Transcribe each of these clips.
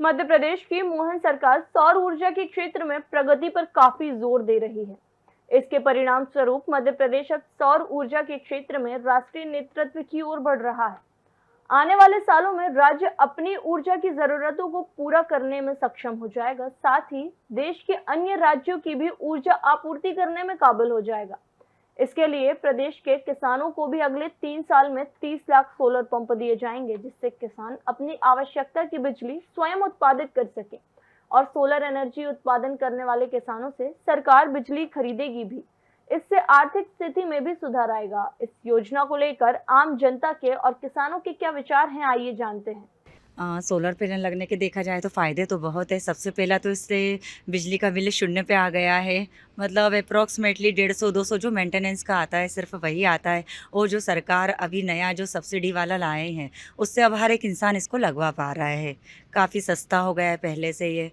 मध्य प्रदेश की मोहन सरकार सौर ऊर्जा के क्षेत्र में प्रगति पर काफी जोर दे रही है। इसके परिणाम स्वरूप मध्य प्रदेश अब सौर ऊर्जा के क्षेत्र में राष्ट्रीय नेतृत्व की ओर बढ़ रहा है। आने वाले सालों में राज्य अपनी ऊर्जा की जरूरतों को पूरा करने में सक्षम हो जाएगा, साथ ही देश के अन्य राज्यों की भी ऊर्जा आपूर्ति करने में काबिल हो जाएगा। इसके लिए प्रदेश के किसानों को भी अगले 3 साल में 30 लाख सोलर पंप दिए जाएंगे, जिससे किसान अपनी आवश्यकता की बिजली स्वयं उत्पादित कर सके और सोलर एनर्जी उत्पादन करने वाले किसानों से सरकार बिजली खरीदेगी भी। इससे आर्थिक स्थिति में भी सुधार आएगा। इस योजना को लेकर आम जनता के और किसानों के क्या विचार हैं, आइए जानते हैं। सोलर पैनल लगने के देखा जाए तो फ़ायदे तो बहुत है। सबसे पहला तो इससे बिजली का बिल शून्य पे आ गया है। मतलब अप्रॉक्सीमेटली 150-200 जो मेंटेनेंस का आता है सिर्फ वही आता है। और जो सरकार अभी नया जो सब्सिडी वाला लाए हैं उससे अब हर एक इंसान इसको लगवा पा रहा है। काफ़ी सस्ता हो गया है पहले से ये।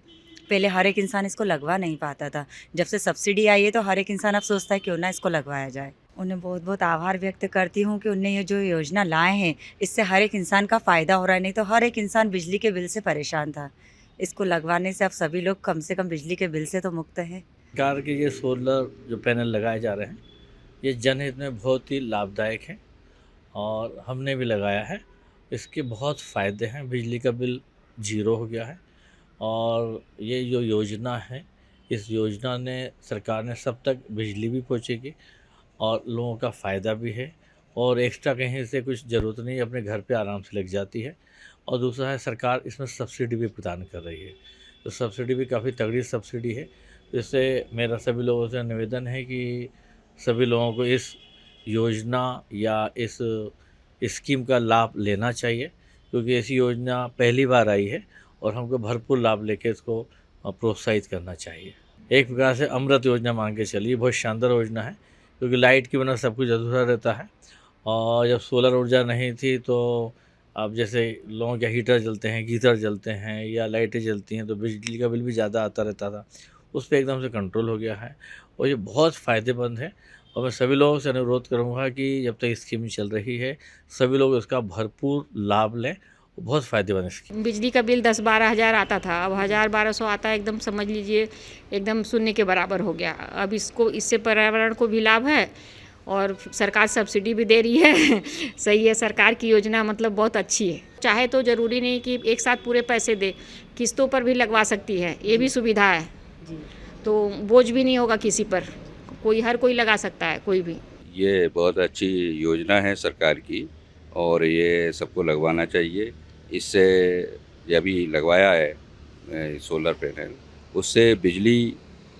पहले हर एक इंसान इसको लगवा नहीं पाता था। जब से सब्सिडी आई है तो हर एक इंसान अब सोचता है क्यों ना इसको लगवाया जाए। उन्हें बहुत बहुत आभार व्यक्त करती हूँ कि उन्हें ये जो योजना लाए हैं इससे हर एक इंसान का फ़ायदा हो रहा है। नहीं तो हर एक इंसान बिजली के बिल से परेशान था। इसको लगवाने से अब सभी लोग कम से कम बिजली के बिल से तो मुक्त हैं। सरकार के ये सोलर जो पैनल लगाए जा रहे हैं ये जनहित में बहुत ही लाभदायक है और हमने भी लगाया है। इसके बहुत फ़ायदे हैं। बिजली का बिल ज़ीरो हो गया है और ये जो योजना है इस योजना ने सरकार ने सब तक बिजली भी पहुँचेगी और लोगों का फ़ायदा भी है और एक्स्ट्रा कहीं से कुछ ज़रूरत नहीं, अपने घर पे आराम से लग जाती है। और दूसरा है सरकार इसमें सब्सिडी भी प्रदान कर रही है, तो सब्सिडी भी काफ़ी तगड़ी सब्सिडी है। इससे मेरा सभी लोगों से निवेदन है कि सभी लोगों को इस योजना या इस स्कीम का लाभ लेना चाहिए, क्योंकि ऐसी योजना पहली बार आई है और हमको भरपूर लाभ लेके इसको प्रोत्साहित करना चाहिए। एक प्रकार से अमृत योजना मान के चलिए, बहुत शानदार योजना है, क्योंकि लाइट की बिना सब कुछ अधूरा रहता है। और जब सोलर ऊर्जा नहीं थी तो अब जैसे लोगों के हीटर जलते हैं, गीज़र जलते हैं या लाइटें जलती हैं तो बिजली का बिल भी ज़्यादा आता रहता था। उस पर एकदम से कंट्रोल हो गया है और ये बहुत फ़ायदेमंद है। और मैं सभी लोगों से अनुरोध करूँगा कि जब तक स्कीम चल रही है सभी लोग इसका भरपूर लाभ लें। बहुत फ़ायदेमंद स्कीम। बिजली का बिल 10-12 हज़ार आता था, अब 1000-1200 आता है। एकदम समझ लीजिए एकदम शून्य के बराबर हो गया। अब इससे पर्यावरण को भी लाभ है और सरकार सब्सिडी भी दे रही है। सही है, सरकार की योजना मतलब बहुत अच्छी है। चाहे तो ज़रूरी नहीं कि एक साथ पूरे पैसे दे, किस्तों पर भी लगवा सकती है, ये भी सुविधा है। तो बोझ भी नहीं होगा किसी पर, हर कोई लगा सकता है, कोई भी। ये बहुत अच्छी योजना है सरकार की और ये सबको लगवाना चाहिए। इससे ये अभी लगवाया है सोलर पैनल, उससे बिजली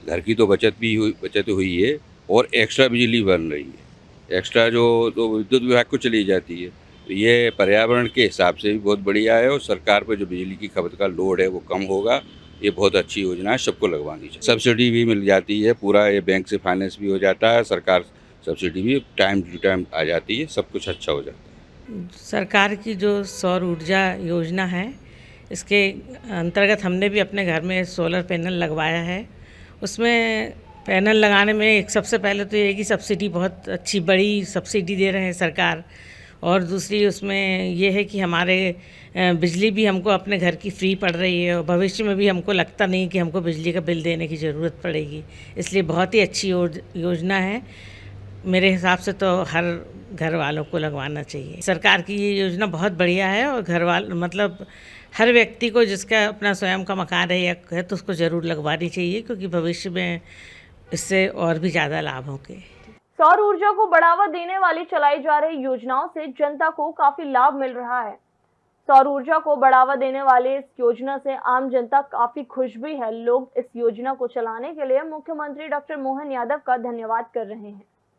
घर की तो बचत हुई है और एक्स्ट्रा बिजली बन रही है। एक्स्ट्रा जो तो विद्युत विभाग को चली जाती है, तो ये पर्यावरण के हिसाब से भी बहुत बढ़िया है और सरकार पर जो बिजली की खपत का लोड है वो कम होगा। ये बहुत अच्छी योजना है, सबको लगवानी चाहिए। सब्सिडी भी मिल जाती है, पूरा ये बैंक से फाइनेंस भी हो जाता है, सरकार सब्सिडी भी टाइम टू टाइम आ जाती है, सब कुछ अच्छा हो जाता है। सरकार की जो सौर ऊर्जा योजना है इसके अंतर्गत हमने भी अपने घर में सोलर पैनल लगवाया है। उसमें पैनल लगाने में एक सबसे पहले तो ये कि सब्सिडी बहुत अच्छी बड़ी सब्सिडी दे रहे हैं सरकार, और दूसरी उसमें ये है कि हमारे बिजली भी हमको अपने घर की फ्री पड़ रही है और भविष्य में भी हमको लगता नहीं कि हमको बिजली का बिल देने की ज़रूरत पड़ेगी। इसलिए बहुत ही अच्छी योजना है। मेरे हिसाब से तो हर घर वालों को लगवाना चाहिए। सरकार की ये योजना बहुत बढ़िया है और मतलब हर व्यक्ति को जिसका अपना स्वयं का मकान है तो उसको ज़रूर लगवानी चाहिए, क्योंकि भविष्य में इससे और भी ज़्यादा लाभ होंगे। सौर ऊर्जा को बढ़ावा देने वाली चलाई जा रही योजनाओं से जनता को काफी लाभ मिल रहा है। सौर ऊर्जा को बढ़ावा देने वाली इस योजना से आम जनता काफी खुश भी है। लोग इस योजना को चलाने के लिए मुख्यमंत्री डॉक्टर मोहन यादव का धन्यवाद कर रहे हैं।